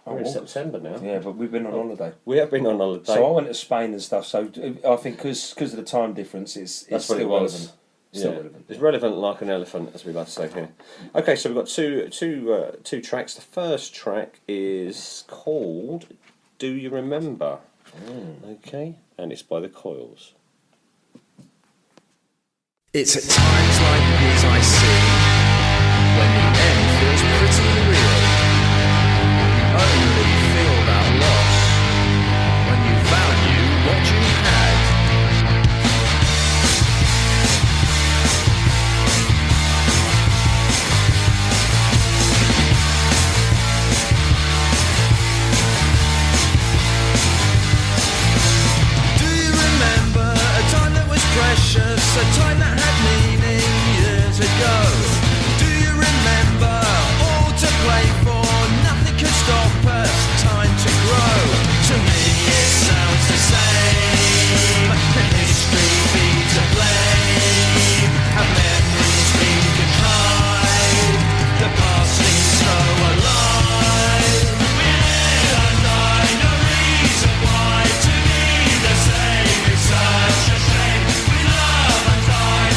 We're in September now. Yeah, but we've been on holiday. We have been on holiday. So I went to Spain and stuff, so I think because of the time difference, it's still relevant. Still relevant. It's relevant like an elephant, as we like to say here. Okay, so we've got two tracks. The first track is called Do You Remember? Okay, and it's by The Coils. It's at times like these I see, when the end feels pretty real. You only feel that loss when you value what you had. Do you remember a time that was precious, a time that had meaning years ago? Do you remember all to play for, nothing could stop us, time to grow? To me it sounds the same, history be to blame, have memories been contrived, the past seems so alive. We live and die, no reason why to be the same is such a shame. We love and die,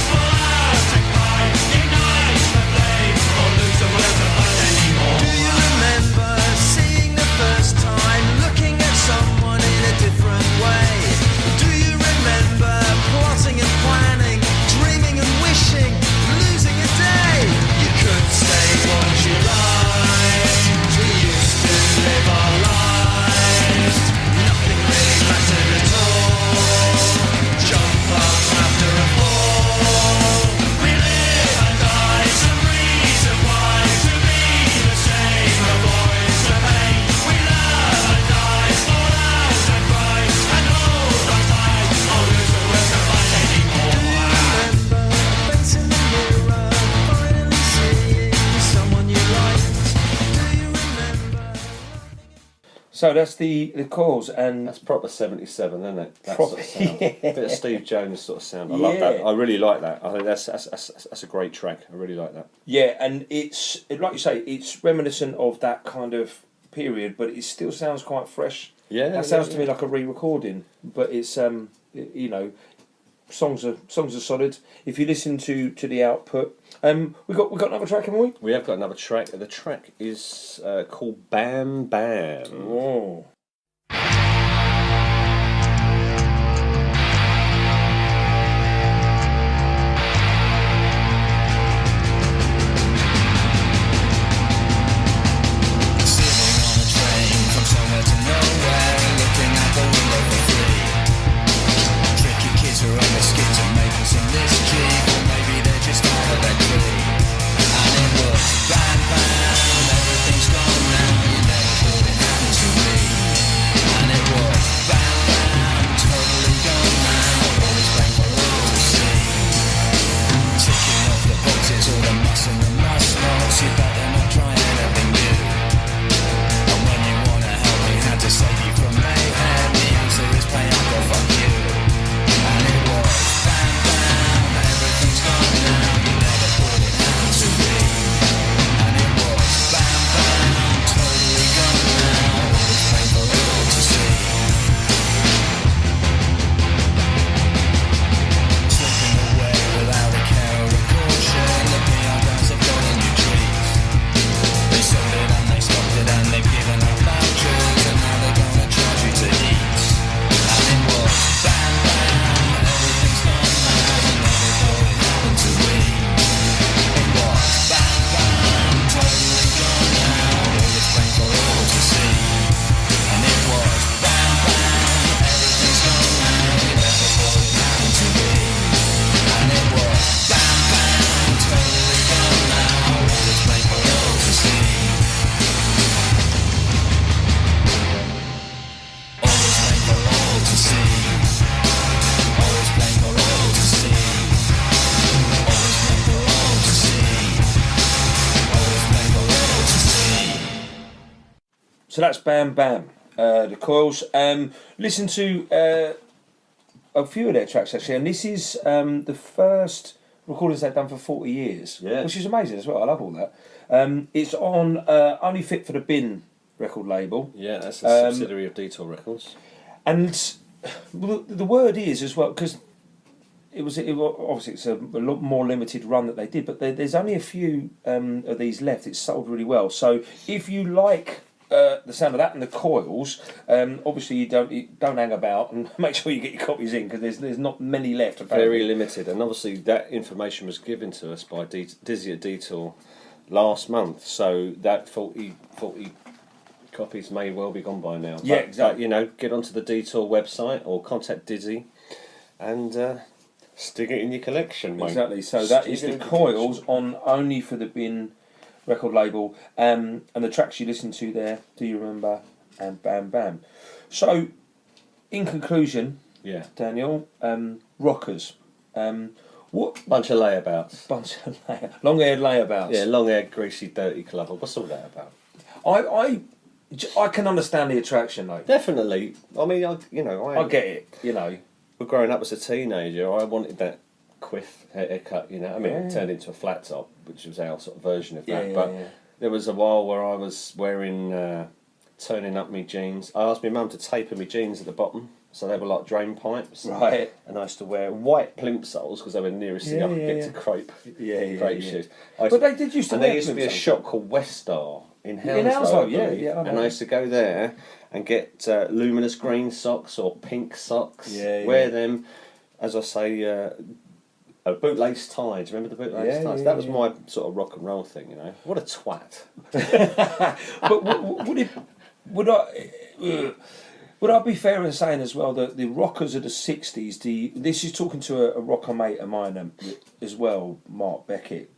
So that's the Coils, and that's proper 77, isn't it? That Proper, sort of sound. yeah. Bit of Steve Jones sort of sound. I love that. I really like that. I think that's a great track. I really like that. Yeah, and it's like you say, it's reminiscent of that kind of period, but it still sounds quite fresh. Yeah, that sounds to me like a re-recording, but it's you know, songs are solid. If you listen to the output, we got another track, haven't we? We have got another track. The track is called Bam Bam. Oh. So that's Bam Bam, the Coils. Listen to a few of their tracks actually, and this is the first recordings they've done for 40 years, which is amazing as well. I love all that. It's on Only Fit for the Bin record label. Yeah, that's a subsidiary of Detour Records. And the word is as well, because it was obviously it's a lot more limited run that they did, but there's only a few of these left. It's sold really well. So if you like the sound of that and the Coils, obviously you don't hang about and make sure you get your copies in, because there's not many left. Apparently. Very limited, and obviously that information was given to us by Dizzy at Detour last month. So that 40 copies may well be gone by now. Yeah, exactly. But, get onto the Detour website or contact Dizzy and stick it in your collection, mate. Exactly. So that is the Coils on Only for the Bin record label, and the tracks you listen to there, Do You Remember and Bam Bam. So, in conclusion, Daniel, rockers. What bunch of layabouts? Long-haired layabouts. Yeah, long-haired, greasy, dirty clubber. What's all that about? I can understand the attraction, though. Definitely. I mean, I get it. But growing up as a teenager, I wanted that quiff haircut. It turned into a flat top, which was our sort of version of that. But there was a while where I was wearing turning up my jeans. I asked my mum to taper my jeans at the bottom, so they were like drain pipes. Right. And I used to wear white plimp soles because they were the nearest thing I could get to crepe. Crepe shoes. But they did used to. And there used to be a shop called West Star in Hounslow. In Hounslow, yeah. And I used to go there and get luminous green socks or pink socks. Wear them, as I say. Bootlace ties. Remember the bootlace ties? That was my sort of rock and roll thing. What a twat. But would I be fair in saying as well that the rockers of the 60s, this is talking to a rocker mate of mine as well, Mark Beckett,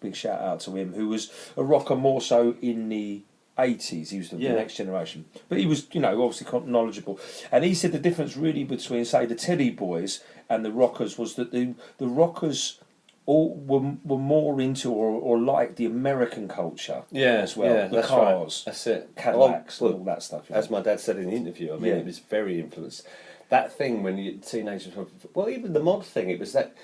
big shout out to him, who was a rocker more so in the 80s. He was the next generation, but he was obviously knowledgeable, and he said the difference really between, say, the Teddy Boys and the rockers was that the rockers all were more into or liked the American culture as well. Yeah, the that's cars, right. That's it. Cadillacs, Well, and all that stuff. As my dad said in the interview, I mean, Yeah. it was very influenced. That thing when you teenagers, well, even the mod thing, it was that,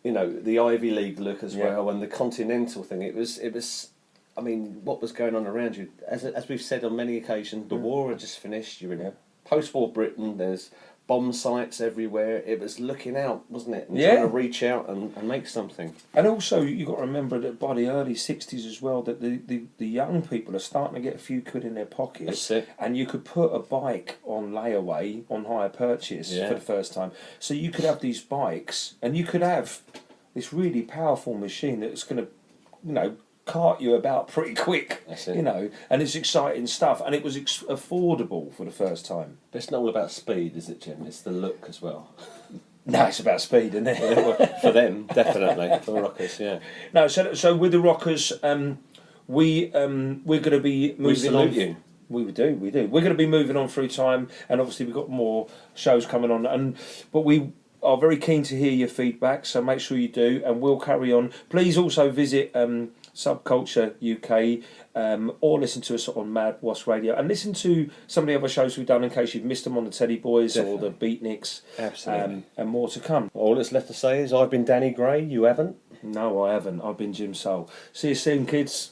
you know, the Ivy League look as well, and the Continental thing. It was. I mean, what was going on around you? As we've said on many occasions, the war had just finished. You're in post-war Britain. There's bomb sites everywhere. It was looking out, wasn't it? And trying to reach out and make something. And also, you've got to remember that by the early 60s as well, that the young people are starting to get a few quid in their pockets. That's it. And you could put a bike on layaway, on hire purchase for the first time. So you could have these bikes, and you could have this really powerful machine that's going to, you know, cart you about pretty quick. That's it. You know, and it's exciting stuff, and it was affordable for the first time. But it's not all about speed, is it, Jim? It's the look as well. No, it's about speed, isn't it? For them, definitely. For the rockers, yeah. No, so with the rockers, we're going to be moving salute on. you. We do. We're going to be moving on through time, and obviously we've got more shows coming on. But we are very keen to hear your feedback, so make sure you do, and we'll carry on. Please also visit Subculture UK, or listen to us on Mad Wasp Radio, and listen to some of the other shows we've done in case you've missed them on the Teddy Boys or the Beatniks. Absolutely. And more to come. All that's left to say is I've been Danny Gray, you haven't? No, I haven't. I've been Jim Soul. See you soon, kids.